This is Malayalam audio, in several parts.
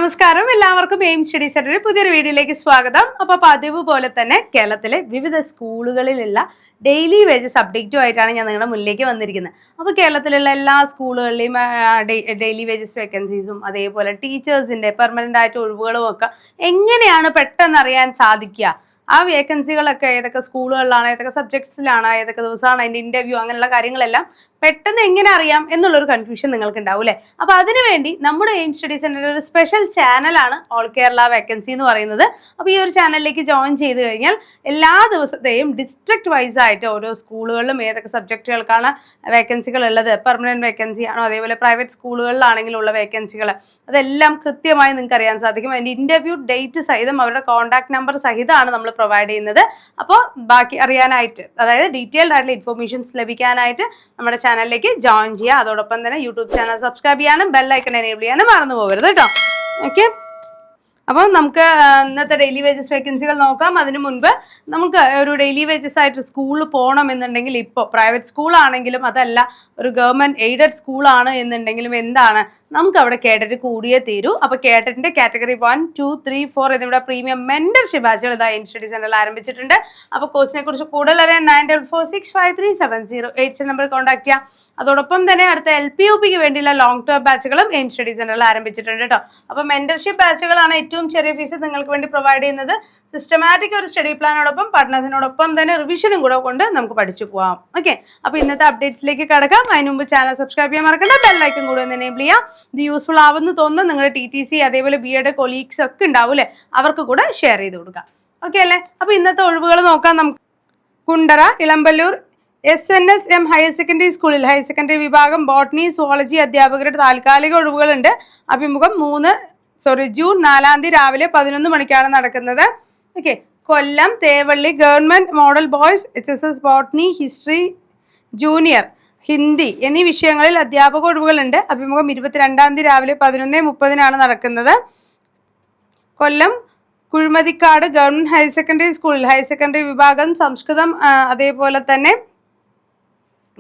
നമസ്കാരം, എല്ലാവർക്കും എയിം സ്റ്റഡി സെന്ററിൽ പുതിയൊരു വീഡിയോയിലേക്ക് സ്വാഗതം. അപ്പോൾ പതിവ് പോലെ തന്നെ കേരളത്തിലെ വിവിധ സ്കൂളുകളിലുള്ള ഡെയിലി വേജസ് അപ്ഡേറ്റുമായിട്ടാണ് ഞാൻ നിങ്ങളുടെ മുന്നിലേക്ക് വന്നിരിക്കുന്നത്. അപ്പോൾ കേരളത്തിലുള്ള എല്ലാ സ്കൂളുകളിലെയും ഡെയിലി വേജസ് വേക്കൻസീസും അതേപോലെ ടീച്ചേഴ്സിൻ്റെ പെർമനൻ്റ് ആയിട്ട് ഒഴിവുകളും ഒക്കെ എങ്ങനെയാണ് പെട്ടെന്ന് അറിയാൻ സാധിക്കുക, ആ വേക്കൻസികളൊക്കെ ഏതൊക്കെ സ്കൂളുകളിലാണ്, ഏതൊക്കെ സബ്ജക്ട്സിലാണ്, ഏതൊക്കെ ദിവസമാണ് അതിൻ്റെ ഇൻ്റർവ്യൂ, അങ്ങനെയുള്ള കാര്യങ്ങളെല്ലാം പെട്ടെന്ന് എങ്ങനെ അറിയാം എന്നുള്ളൊരു കൺഫ്യൂഷൻ നിങ്ങൾക്ക് ഉണ്ടാവും അല്ലേ. അപ്പോൾ അതിനുവേണ്ടി നമ്മുടെ എയിം സ്റ്റഡി സെൻ്ററിൻ്റെ ഒരു സ്പെഷ്യൽ ചാനലാണ് ഓൾ കേരള വേക്കൻസി എന്ന് പറയുന്നത്. അപ്പോൾ ഈ ഒരു ചാനലിലേക്ക് ജോയിൻ ചെയ്ത് കഴിഞ്ഞാൽ എല്ലാ ദിവസത്തെയും ഡിസ്ട്രിക്ട് വൈസ് ആയിട്ട് ഓരോ സ്കൂളുകളിലും ഏതൊക്കെ സബ്ജക്റ്റുകൾക്കാണ് വേക്കൻസികൾ ഉള്ളത്, പെർമനൻറ്റ് വേക്കൻസി ആണോ, അതേപോലെ പ്രൈവറ്റ് സ്കൂളുകളിലാണെങ്കിലുള്ള വേക്കൻസികൾ, അതെല്ലാം കൃത്യമായി നിങ്ങൾക്ക് അറിയാൻ സാധിക്കും. അതിൻ്റെ ഇൻ്റർവ്യൂ ഡേറ്റ് സഹിതം അവരുടെ കോൺടാക്ട് നമ്പർ സഹിതമാണ് നമ്മൾ പ്രൊവൈഡ് ചെയ്യുന്നത്. അപ്പോൾ ബാക്കി അറിയാനായിട്ട്, അതായത് ഡീറ്റെയിൽഡ് ആയിട്ടുള്ള ഇൻഫോർമേഷൻസ് ലഭിക്കാനായിട്ട് നമ്മുടെ ചാനലിലേക്ക് ജോയിൻ ചെയ്യുക. അതോടൊപ്പം തന്നെ യൂട്യൂബ് ചാനൽ സബ്സ്ക്രൈബ് ചെയ്യാനും ബെൽ ഐക്കൺ എനേബിൾ ചെയ്യാനും മറന്നു പോകരുത് കേട്ടോ. ഓക്കെ, അപ്പോൾ നമുക്ക് ഇന്നത്തെ ഡെയിലി വേജസ് വേക്കൻസികൾ നോക്കാം. അതിനു മുൻപ് നമുക്ക് ഒരു ഡെയിലി വേജസ് ആയിട്ട് സ്കൂളിൽ പോകണം എന്നുണ്ടെങ്കിൽ, ഇപ്പോൾ പ്രൈവറ്റ് സ്കൂളാണെങ്കിലും അതല്ല ഒരു ഗവൺമെൻറ് എയ്ഡഡ് സ്കൂളാണ് എന്നുണ്ടെങ്കിലും എന്താണ്, നമുക്ക് അവിടെ കേഡറ്റ് കൂടിയേ തീരൂ. അപ്പോൾ കേഡറ്റിൻ്റെ കാറ്റഗറി 1, 2, 3, 4 എന്നിവിടെ പ്രീമിയം മെൻറ്റർഷിപ്പ് ബാച്ചുകൾ ഇതാ എയിം സ്റ്റഡി സെൻ്ററിൽ ആരംഭിച്ചിട്ടുണ്ട്. അപ്പോൾ കോഴ്സിനെ കുറിച്ച് കൂടുതൽ അറിയാൻ 9446537087 നമ്പർ കോൺടാക്ട് ചെയ്യാം. അതോടൊപ്പം തന്നെ അടുത്ത LPUPക്ക് വേണ്ടിയുള്ള ലോങ് ടേം ബാച്ചുകളും എയിം സ്റ്റഡി സെൻ്ററിൽ ആരംഭിച്ചിട്ടുണ്ട് കേട്ടോ. അപ്പോൾ മെൻറ്റർഷിപ്പ് ബാച്ചുകളാണ് ഏറ്റവും ചെറിയ ഫീസ് നിങ്ങൾക്ക് വേണ്ടി പ്രൊവൈഡ് ചെയ്യുന്നത്. സിസ്റ്റമാറ്റിക് ഒരു സ്റ്റഡി പ്ലാനോടൊപ്പം പഠനത്തിനോടൊപ്പം തന്നെ റിവിഷനും കൂടെ കൊണ്ട് നമുക്ക് പഠിച്ചു പോകാം. ഓക്കെ, അപ്പോൾ ഇന്നത്തെ അപ്ഡേറ്റ്സിലേക്ക് കടക്കാം. അതിന് മുമ്പ് ചാനൽ സബ്സ്ക്രൈബ് ചെയ്യാൻ മറക്കണ്ട, ബെല്ലൈക്കൺ കൂടെ ഒന്ന് എനേബിൾ ചെയ്യാം. ഇത് യൂസ്ഫുൾ ആവുമെന്ന് തോന്നുന്നു. നിങ്ങളുടെ TTC അതേപോലെ BEd കൊളീഗ്സ് ഒക്കെ ഉണ്ടാവും അല്ലേ, അവർക്ക് കൂടെ ഷെയർ ചെയ്ത് കൊടുക്കാം. ഓക്കെ അല്ലേ. അപ്പോൾ ഇന്നത്തെ ഒഴിവുകൾ നോക്കാം നമുക്ക്. Kundara Elamballur SNSM higher secondary സ്കൂളിൽ ഹയർ സെക്കൻഡറി വിഭാഗം ബോട്ടണി സുവോളജി അധ്യാപകരുടെ താൽക്കാലിക ഒഴിവുകളുണ്ട്. അഭിമുഖം ജൂൺ 4 രാവിലെ 11 മണിക്കാണ് നടക്കുന്നത്. Okay, Kollam Thevally government model boys HSS botany history junior Hindi എന്നീ വിഷയങ്ങളിൽ അധ്യാപക ഒഴിവുകളുണ്ട്. അഭിമുഖം 22 രാവിലെ 11:30 നടക്കുന്നത്. Kollam Kuzhimathikkad government higher secondary സ്കൂളിൽ ഹയർ സെക്കൻഡറി വിഭാഗം സംസ്കൃതം അതേപോലെ തന്നെ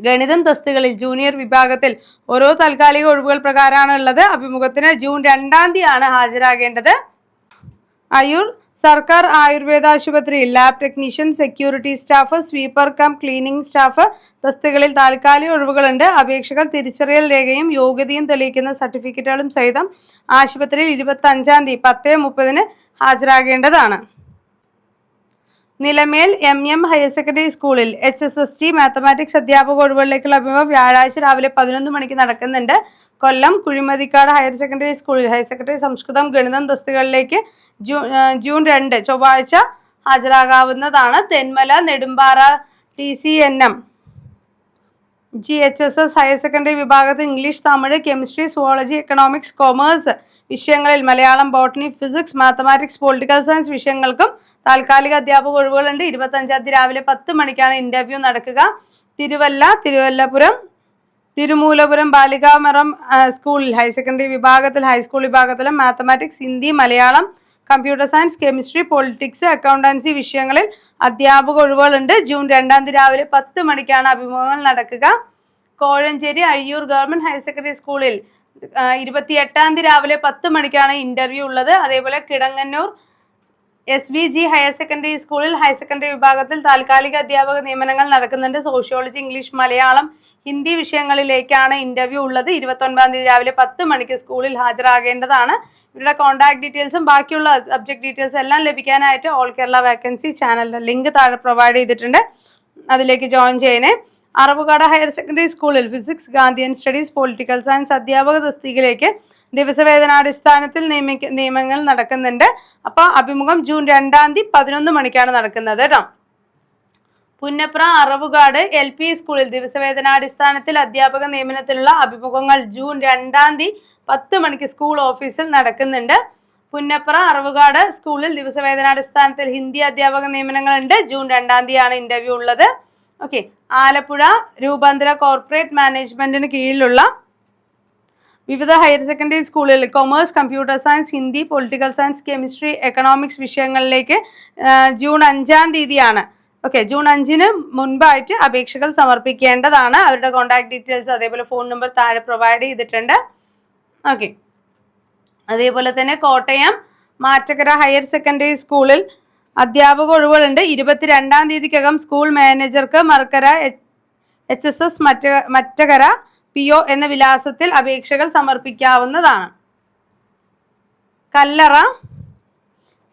ഗണിതം തസ്തികളിൽ ജൂനിയർ വിഭാഗത്തിൽ ഓരോ താൽക്കാലിക ഒഴിവുകൾ പ്രകാരമാണ് ഉള്ളത്. അഭിമുഖത്തിന് ജൂൺ 2 ഹാജരാകേണ്ടത്. അയ്യൂർ സർക്കാർ ആയുർവേദ ആശുപത്രിയിൽ lab technician, security staff, sweeper cum cleaning staff തസ്തികളിൽ താൽക്കാലിക ഒഴിവുകളുണ്ട്. അപേക്ഷകർ തിരിച്ചറിയൽ രേഖയും യോഗ്യതയും തെളിയിക്കുന്ന സർട്ടിഫിക്കറ്റുകളും സഹിതം ആശുപത്രിയിൽ 25 10:30 ഹാജരാകേണ്ടതാണ്. നിലമേൽ MM ഹയർ സെക്കൻഡറി സ്കൂളിൽ HSST മാത്തമാറ്റിക്സ് അധ്യാപക ഒഴിവുകളിലേക്കുള്ള അഭിമുഖം വ്യാഴാഴ്ച രാവിലെ 11 മണിക്ക് നടക്കുന്നുണ്ട്. കൊല്ലം കുഴിമതിക്കാട് ഹയർ സെക്കൻഡറി സ്കൂളിൽ ഹയർ സെക്കൻഡറി സംസ്കൃതം ഗണിതം തസ്തികകളിലേക്ക് ജൂൺ 2 ചൊവ്വാഴ്ച ഹാജരാകാവുന്നതാണ്. Thenmala Nedumpara TCNM GHSS higher secondary വിഭാഗത്തിൽ English, Tamil, chemistry, zoology, economics, commerce വിഷയങ്ങളിൽ Malayalam, botany, physics, mathematics, political science വിഷയങ്ങൾക്കും താൽക്കാലിക അധ്യാപക ഒഴിവുകളുണ്ട്. 25 രാവിലെ 10 മണിക്കാണ് ഇൻ്റർവ്യൂ നടക്കുക. തിരുമൂലപുരം ബാലികാമറം സ്കൂളിൽ ഹയർ സെക്കൻഡറി വിഭാഗത്തിൽ ഹൈസ്കൂൾ വിഭാഗത്തിലും mathematics, Hindi, Malayalam, computer science, chemistry, politics, accountancy വിഷയങ്ങളിൽ അധ്യാപക ഒഴിവുകളുണ്ട്. ജൂൺ 2 രാവിലെ 10 മണിക്കാണ് അഭിമുഖങ്ങൾ നടക്കുക. Kozhencherry Azhiyoor government higher secondary സ്കൂളിൽ 28 രാവിലെ 10 മണിക്കാണ് ഇൻ്റർവ്യൂ ഉള്ളത്. അതേപോലെ കിടങ്ങന്നൂർ SVG ഹയർ സെക്കൻഡറി സ്കൂളിൽ ഹയർ സെക്കൻഡറി വിഭാഗത്തിൽ താൽക്കാലിക അധ്യാപക നിയമനങ്ങൾ നടക്കുന്നുണ്ട്. സോഷ്യോളജി, ഇംഗ്ലീഷ്, മലയാളം, ഹിന്ദി വിഷയങ്ങളിലേക്കാണ് ഇൻ്റർവ്യൂ ഉള്ളത്. 29 രാവിലെ 10 മണിക്ക് സ്കൂളിൽ ഹാജരാകേണ്ടതാണ്. ഇവരുടെ കോൺടാക്ട് ഡീറ്റെയിൽസും ബാക്കിയുള്ള സബ്ജക്ട് ഡീറ്റെയിൽസ് എല്ലാം ലഭിക്കാനായിട്ട് ഓൾ കേരള വേക്കൻസി ചാനലിൻ്റെ ലിങ്ക് താഴെ പ്രൊവൈഡ് ചെയ്തിട്ടുണ്ട്, അതിലേക്ക് ജോയിൻ ചെയ്യണേ. അറവുകാട് ഹയർ സെക്കൻഡറി സ്കൂളിൽ physics, Gandhian studies, political science അധ്യാപക തസ്തികയിലേക്ക് ദിവസവേതനാടിസ്ഥാനത്തിൽ നിയമങ്ങൾ നടക്കുന്നുണ്ട്. അപ്പോൾ അഭിമുഖം ജൂൺ 2 11 മണിക്കാണ് നടക്കുന്നത് കേട്ടോ. പുന്നപ്ര അറവുകാട് LP സ്കൂളിൽ ദിവസവേതനാടിസ്ഥാനത്തിൽ അധ്യാപക നിയമനത്തിലുള്ള അഭിമുഖങ്ങൾ ജൂൺ 2 10 മണിക്ക് സ്കൂൾ ഓഫീസിൽ നടക്കുന്നുണ്ട്. പുന്നപ്ര അറവുകാട് സ്കൂളിൽ ദിവസവേതനാടിസ്ഥാനത്തിൽ ഹിന്ദി അധ്യാപക നിയമനങ്ങളുണ്ട്. ജൂൺ 2 ഇൻ്റർവ്യൂ ഉള്ളത്. ഓക്കെ, ആലപ്പുഴ രൂപാന്തര കോർപ്പറേറ്റ് മാനേജ്മെൻറ്റിന് കീഴിലുള്ള വിവിധ ഹയർ സെക്കൻഡറി സ്കൂളിൽ commerce, computer science, Hindi, political science, chemistry, economics വിഷയങ്ങളിലേക്ക് ജൂൺ 5 ഓക്കെ, ജൂൺ 5 മുൻപായിട്ട് അപേക്ഷകൾ സമർപ്പിക്കേണ്ടതാണ്. അവരുടെ കോൺടാക്ട് ഡീറ്റെയിൽസ് അതേപോലെ ഫോൺ നമ്പർ താഴെ പ്രൊവൈഡ് ചെയ്തിട്ടുണ്ട്. ഓക്കെ, അതേപോലെ തന്നെ കോട്ടയം മാറ്റക്കര ഹയർ സെക്കൻഡറി സ്കൂളിൽ അധ്യാപക ഒഴിവുകളുണ്ട്. 22-ാം തീയതിക്കകം സ്കൂൾ മാനേജർക്ക് മർക്കര HSS മറ്റകര PO എന്ന വിലാസത്തിൽ അപേക്ഷകൾ സമർപ്പിക്കാവുന്നതാണ്. കല്ലറ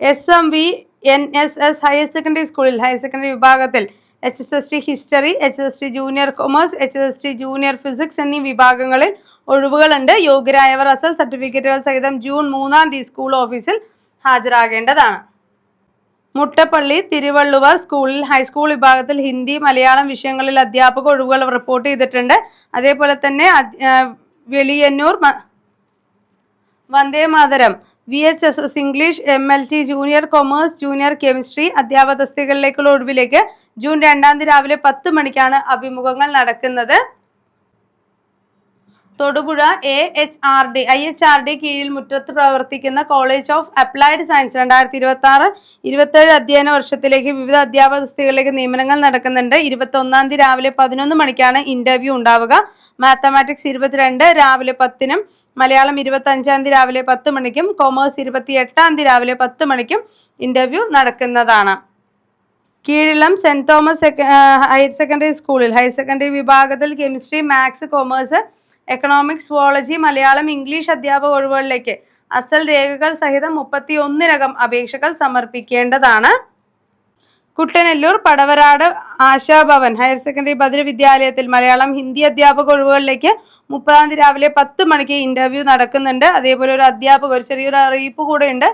SMVNSS ഹയർ സെക്കൻഡറി സ്കൂളിൽ ഹയർ സെക്കൻഡറി വിഭാഗത്തിൽ HSST history, HSST junior commerce, HSST junior physics എന്നീ വിഭാഗങ്ങളിൽ ഒഴിവുകളുണ്ട്. യോഗ്യരായവർ അസൽ സർട്ടിഫിക്കറ്റുകൾ സഹിതം ജൂൺ 3-ാം തീയതി സ്കൂൾ ഓഫീസിൽ ഹാജരാകേണ്ടതാണ്. മുട്ടപ്പള്ളി തിരുവള്ളുവർ സ്കൂളിൽ ഹൈസ്കൂൾ വിഭാഗത്തിൽ ഹിന്ദി, മലയാളം വിഷയങ്ങളിൽ അധ്യാപക ഒഴിവുകൾ റിപ്പോർട്ട് ചെയ്തിട്ടുണ്ട്. അതേപോലെ തന്നെ Veliyannur Vande Mataram VHSS English, MLT junior commerce, junior chemistry അധ്യാപക തസ്തികകളിലേക്കുള്ള ഒഴിവിലേക്ക് ജൂൺ 2-ാം തീയതി രാവിലെ 10 മണിക്കാണ് അഭിമുഖങ്ങൾ നടക്കുന്നത്. തൊടുപുഴ IHRD കീഴിൽ മുറ്റത്ത് പ്രവർത്തിക്കുന്ന കോളേജ് ഓഫ് അപ്ലൈഡ് സയൻസ് 2026-27 അധ്യയന വർഷത്തിലേക്ക് വിവിധ അധ്യാപക തസ്തികകളിലേക്ക് നിയമനങ്ങൾ നടക്കുന്നുണ്ട്. 21-ാം തീയതി രാവിലെ 11 മണിക്കാണ് ഇന്റർവ്യൂ ഉണ്ടാവുക. മാത്തമാറ്റിക്സ് 22 രാവിലെ 10-നും, മലയാളം 25-ാം തീയതി രാവിലെ 10 മണിക്കും, കൊമേഴ്സ് 28-ാം തീയതി രാവിലെ 10 മണിക്കും ഇന്റർവ്യൂ നടക്കുന്നതാണ്. കീഴിലം സെന്റ് തോമസ് ഹയർ സെക്കൻഡറി സ്കൂളിൽ ഹയർ സെക്കൻഡറി വിഭാഗത്തിൽ chemistry, maths, commerce, economics, zoology, Malayalam, English അധ്യാപക ഒഴിവുകളിലേക്ക് അസൽ രേഖകൾ സഹിതം 31-നകം അപേക്ഷകൾ സമർപ്പിക്കേണ്ടതാണ്. കുട്ടനെല്ലൂർ പടവരാട് ആശാഭവൻ ഹയർ സെക്കൻഡറി ബദർ വിദ്യാലയത്തിൽ മലയാളം, ഹിന്ദി അധ്യാപക ഒഴിവുകളിലേക്ക് 30-ാം തീയതി രാവിലെ 10 മണിക്ക് ഇന്റർവ്യൂ നടക്കുന്നുണ്ട്. അതേപോലെ ഒരു ചെറിയൊരു അറിയിപ്പ് കൂടെ ഉണ്ട്.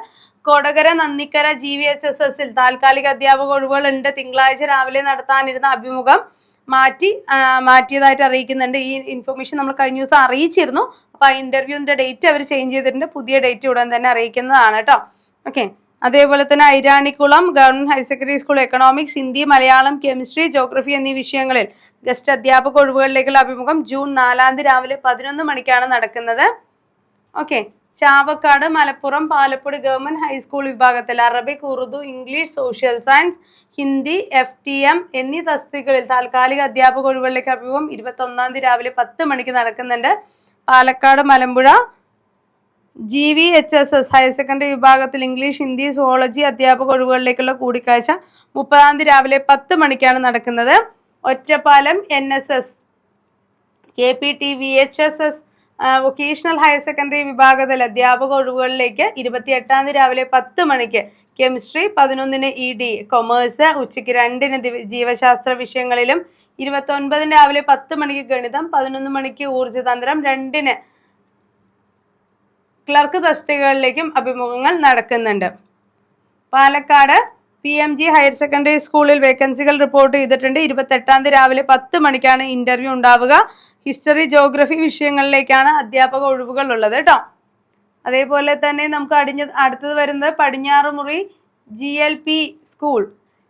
കൊടകര നന്ദിക്കര GVHSSൽ താൽക്കാലിക അധ്യാപക ഒഴിവുകളുണ്ട്. തിങ്കളാഴ്ച രാവിലെ നടത്താനിരുന്ന അഭിമുഖം മാറ്റിയതായിട്ട് അറിയിക്കുന്നുണ്ട്. ഈ ഇൻഫർമേഷൻ നമ്മൾ കഴിഞ്ഞ ദിവസം അറിയിച്ചിരുന്നു. അപ്പോൾ ആ ഇന്റർവ്യൂവിൻ്റെ ഡേറ്റ് അവർ ചേഞ്ച് ചെയ്തിട്ടുണ്ട്. പുതിയ ഡേറ്റ് ഉടൻ തന്നെ അറിയിക്കുന്നതാണ് കേട്ടോ. ഓക്കെ. അതേപോലെ തന്നെ Airanikkulam government higher secondary school economics, Hindi, Malayalam, chemistry, geography എന്നീ വിഷയങ്ങളിൽ ഗസ്റ്റ് അധ്യാപക ഒഴിവുകളിലേക്കുള്ള അഭിമുഖം ജൂൺ 4-ാം തീയതി രാവിലെ 11 മണിക്കാണ് നടക്കുന്നത്. Okay. Chavakkad Malappuram Palappodi government high school വിഭാഗത്തിൽ Arabic, Urdu, English, social science, Hindi, FTM എന്നീ തസ്തികകളിൽ താൽക്കാലിക അധ്യാപക ഒഴിവുകളിലേക്ക് അഭിമുഖം 21-ാം തീയതി രാവിലെ 10 മണിക്ക് നടക്കുന്നുണ്ട്. Palakkad Malampuzha GVHSS higher secondary വിഭാഗത്തിൽ ഇംഗ്ലീഷ്, ഹിന്ദി, സുവോളജി അധ്യാപക ഒഴിവുകളിലേക്കുള്ള കൂടിക്കാഴ്ച 30-ാം തീയതി രാവിലെ 10 മണിക്കാണ് നടക്കുന്നത്. Ottapalam NSS KPT VHSS vocational higher secondary വിഭാഗത്തിൽ അധ്യാപക ഒഴിവുകളിലേക്ക് 28-ാം തീയതി രാവിലെ 10 മണിക്ക് കെമിസ്ട്രി, 11-ന് ED കൊമേഴ്സ്, ഉച്ചയ്ക്ക് 2-ന് ജീവശാസ്ത്ര വിഷയങ്ങളിലും, 29-ന് രാവിലെ 10 മണിക്ക് ഗണിതം, 11 മണിക്ക് ഊർജ്ജതന്ത്രം, 2-ന് ക്ലർക്ക് തസ്തികകളിലേക്കും അഭിമുഖങ്ങൾ നടക്കുന്നുണ്ട്. പാലക്കാട് PMG ഹയർ സെക്കൻഡറി സ്കൂളിൽ വേക്കൻസികൾ റിപ്പോർട്ട് ചെയ്തിട്ടുണ്ട്. 28-ാം തീയതി രാവിലെ 10 മണിക്കാണ് ഇന്റർവ്യൂ ഉണ്ടാവുക. ഹിസ്റ്ററി, ജോഗ്രഫി വിഷയങ്ങളിലേക്കാണ് അധ്യാപക ഒഴിവുകൾ ഉള്ളത് കേട്ടോ. അതേപോലെ തന്നെ നമുക്ക് അടുത്തത് വരുന്നത് പടിഞ്ഞാറുമുറി GLP സ്കൂൾ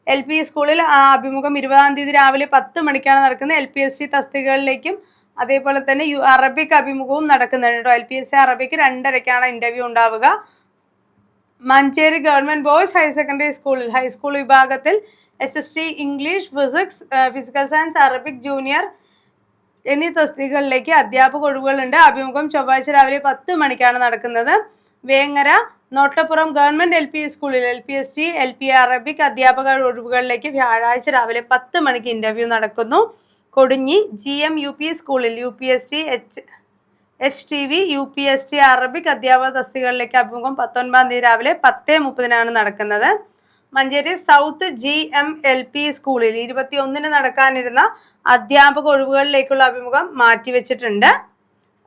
LP സ്കൂളിൽ അഭിമുഖം 20-ാം തീയതി രാവിലെ 10 മണിക്കാണ് നടക്കുന്നത്. LPSC തസ്തികകളിലേക്കും അതേപോലെ തന്നെ അറബിക് അഭിമുഖവും നടക്കുന്നുണ്ട് കേട്ടോ. LPSC അറബിക്ക് 2:30-ക്കാണ് ഇന്റർവ്യൂ ഉണ്ടാവുക. Manjeri government boys higher secondary സ്കൂളിൽ ഹൈസ്കൂൾ വിഭാഗത്തിൽ HST English, physics, physical science, Arabic junior എന്നീ തസ്തികകളിലേക്ക് അധ്യാപക ഒഴിവുകളുണ്ട്. അഭിമുഖം ചൊവ്വാഴ്ച രാവിലെ 10 മണിക്കാണ് നടക്കുന്നത്. വേങ്ങര നോട്ടപ്പുറം ഗവൺമെന്റ് LP സ്കൂളിൽ LPST LP അറബിക് അധ്യാപക ഒഴിവുകളിലേക്ക് വ്യാഴാഴ്ച രാവിലെ 10 മണിക്ക് ഇന്റർവ്യൂ നടക്കുന്നു. കൊടിഞ്ഞി GM UP സ്കൂളിൽ UPST HTV UPST അറബിക് അധ്യാപക തസ്തികകളിലേക്ക് അഭിമുഖം 19-ാം തീയതി രാവിലെ 10:30-നാണ് നടക്കുന്നത്. മഞ്ചേരി സൗത്ത് GMLP സ്കൂളിൽ 21-ന് നടക്കാനിരുന്ന അധ്യാപക ഒഴിവുകളിലേക്കുള്ള അഭിമുഖം മാറ്റിവെച്ചിട്ടുണ്ട്.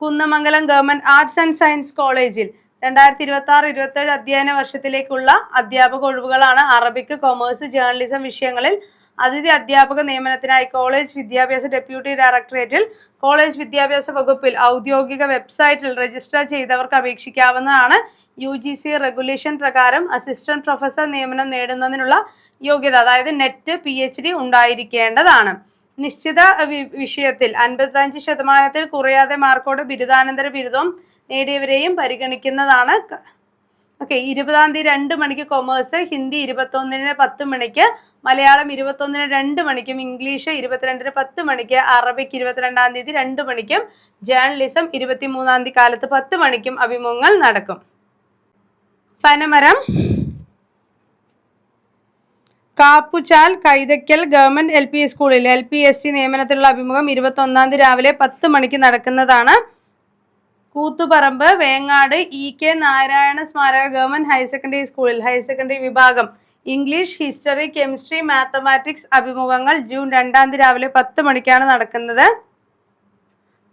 Kunnamangalam government arts and science കോളേജിൽ 2026-27 അധ്യയന വർഷത്തിലേക്കുള്ള അധ്യാപക ഒഴിവുകളാണ്. അറബിക്, കൊമേഴ്സ്, ജേർണലിസം വിഷയങ്ങളിൽ അതിഥി അധ്യാപക നിയമനത്തിനായി കോളേജ് വിദ്യാഭ്യാസ ഡെപ്യൂട്ടി ഡയറക്ടറേറ്റിൽ കോളേജ് വിദ്യാഭ്യാസ വകുപ്പിൽ ഔദ്യോഗിക വെബ്സൈറ്റിൽ രജിസ്റ്റർ ചെയ്തവർക്ക് അപേക്ഷിക്കാവുന്നതാണ്. UGC റെഗുലേഷൻ പ്രകാരം അസിസ്റ്റന്റ് പ്രൊഫസർ നിയമനം നേടുന്നതിനുള്ള യോഗ്യത, അതായത് നെറ്റ് PhD ഉണ്ടായിരിക്കേണ്ടതാണ്. നിശ്ചിത വിഷയത്തിൽ 55% കുറയാതെ മാർക്കോടെ ബിരുദാനന്തര ബിരുദവും നേടിയവരെയും പരിഗണിക്കുന്നതാണ്. ഓക്കെ. 20-ാം തീയതി 2 മണിക്ക് കൊമേഴ്സ്, ഹിന്ദി 21-ന് 10 മണിക്ക്, മലയാളം 21-ന് 2 മണിക്കും, ഇംഗ്ലീഷ് 22-ന് 10 മണിക്ക്, അറബിക് 22-ാം തീയതി 2 മണിക്കും, ജേർണലിസം 23-ാം തീയതി കാലത്ത് 10 മണിക്കും അഭിമുഖങ്ങൾ നടക്കും. പനമരം, കാപ്പുചാൽ, കൈതയ്ക്കൽ ഗവൺമെന്റ് LP സ്കൂളിൽ LPST നിയമനത്തിലുള്ള അഭിമുഖം 21 തീയതി രാവിലെ 10 മണിക്ക് നടക്കുന്നതാണ്. കൂത്തുപറമ്പ്, വേങ്ങാട് EK നാരായണ സ്മാരക ഗവൺമെന്റ് ഹയർ സെക്കൻഡറി സ്കൂളിൽ ഹയർ സെക്കൻഡറി വിഭാഗം ഇംഗ്ലീഷ്, ഹിസ്റ്ററി, കെമിസ്ട്രി, മാത്തമാറ്റിക്സ് അഭിമുഖങ്ങൾ ജൂൺ 2 തീയതി രാവിലെ 10 മണിക്കാണ് നടക്കുന്നത്.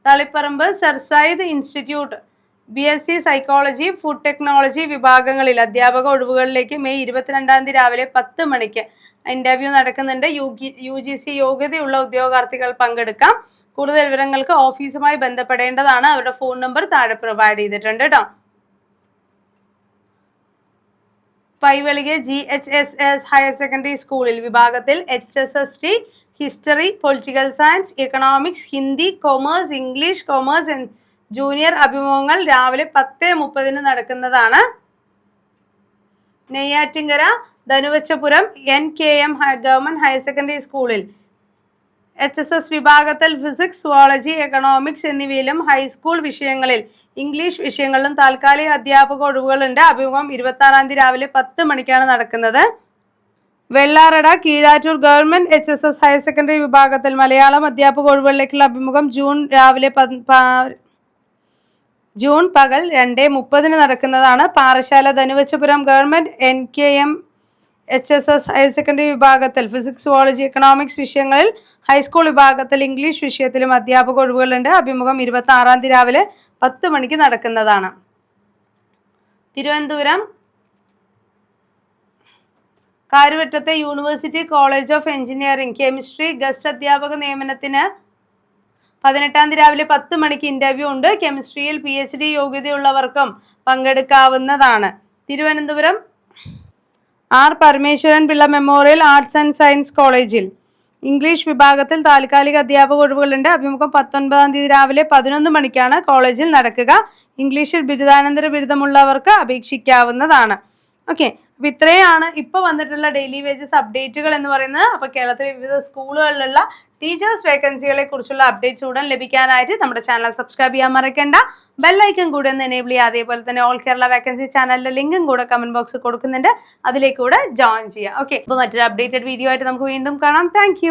Taliparamba sir Syed institute BSc psychology, food technology വിഭാഗങ്ങളിൽ അധ്യാപക ഒഴിവുകളിലേക്ക് മെയ് 22 തീയതി രാവിലെ 10 മണിക്ക് ഇന്റർവ്യൂ നടക്കുന്നുണ്ട്. UGC യോഗ്യതയുള്ള ഉദ്യോഗാർത്ഥികൾ പങ്കെടുക്കാം. കൂടുതൽ വിവരങ്ങൾക്ക് ഓഫീസുമായി ബന്ധപ്പെടേണ്ടതാണ്. അവരുടെ ഫോൺ നമ്പർ താഴെ പ്രൊവൈഡ് ചെയ്തിട്ടുണ്ട് കേട്ടോ. പൈവളികെ GHSS ഹയർ സെക്കൻഡറി സ്കൂളിൽ വിഭാഗത്തിൽ HSST history, political science, economics, Hindi, commerce, English, commerce junior അഭിമുഖങ്ങൾ രാവിലെ 10:30 നടക്കുന്നതാണ്. Neyyattinkara Dhanuvachapuram NKM government higher secondary സ്കൂളിൽ HSS വിഭാഗത്തിൽ ഫിസിക്സ്, സുവോളജി, എക്കണോമിക്സ് എന്നിവയിലും ഹൈസ്കൂൾ വിഷയങ്ങളിൽ ഇംഗ്ലീഷ് വിഷയങ്ങളിലും താൽക്കാലിക അധ്യാപക ഒഴിവുകളുണ്ട്. അഭിമുഖം 26 തീയതി രാവിലെ 10 മണിക്കാണ് നടക്കുന്നത്. Vellarada Keezhattoor government HSS higher secondary വിഭാഗത്തിൽ മലയാളം അധ്യാപക ഒഴിവുകളിലേക്കുള്ള അഭിമുഖം ജൂൺ പകൽ 2:30 നടക്കുന്നതാണ്. Parassala Dhanuvachapuram government NKM HSS higher secondary വിഭാഗത്തിൽ ഫിസിക്സ്, സുവോളജി, എക്കണോമിക്സ് വിഷയങ്ങളിൽ ഹൈസ്കൂൾ വിഭാഗത്തിൽ ഇംഗ്ലീഷ് വിഷയത്തിലും അധ്യാപക ഒഴിവുകളുണ്ട്. അഭിമുഖം 26 തീയതി രാവിലെ 10 മണിക്ക് നടക്കുന്നതാണ്. തിരുവനന്തപുരം കാരുവറ്റത്തെ university college of engineering chemistry guest അധ്യാപക നിയമനത്തിന് 18 തീയതി രാവിലെ 10 മണിക്ക് ഇന്റർവ്യൂ ഉണ്ട്. കെമിസ്ട്രിയിൽ PhD യോഗ്യതയുള്ളവർക്കും പങ്കെടുക്കാവുന്നതാണ്. Thiruvananthapuram R Parameswaran Pillai memorial arts and science കോളേജിൽ ഇംഗ്ലീഷ് വിഭാഗത്തിൽ താൽക്കാലിക അധ്യാപക ഒഴിവുകളുണ്ട്. അഭിമുഖം 19 തീയതി രാവിലെ 11 മണിക്കാണ് കോളേജിൽ നടക്കുക. ഇംഗ്ലീഷിൽ ബിരുദാനന്തര ബിരുദമുള്ളവർക്ക് അപേക്ഷിക്കാവുന്നതാണ്. ഓക്കെ, അപ്പോൾ ഇത്രയാണ് ഇപ്പോൾ വന്നിട്ടുള്ള ഡെയിലി വേജസ് അപ്ഡേറ്റുകൾ എന്ന് പറയുന്നത്. അപ്പോൾ കേരളത്തിലെ വിവിധ സ്കൂളുകളിലുള്ള ടീച്ചേഴ്സ് വേക്കൻസികളെ കുറിച്ചുള്ള അപ്ഡേറ്റ്സ് ഉടൻ ലഭിക്കാനായിട്ട് നമ്മുടെ ചാനൽ സബ്സ്ക്രൈബ് ചെയ്യാൻ മറക്കണ്ട. ബെല്ലൈക്കൺ കൂടെ ഒന്ന് എനേബിൾ ചെയ്യുക. അതേപോലെ തന്നെ ഓൾ കേരള വേക്കൻസി ചാനലിന്റെ ലിങ്കും കൂടെ കമന്റ് ബോക്സിൽ കൊടുക്കുന്നുണ്ട്. അതിലേക്ക് കൂടെ ജോയിൻ ചെയ്യുക. ഓക്കെ, അപ്പോൾ മറ്റൊരു അപ്ഡേറ്റഡ് വീഡിയോ ആയിട്ട് നമുക്ക് വീണ്ടും കാണാം. താങ്ക്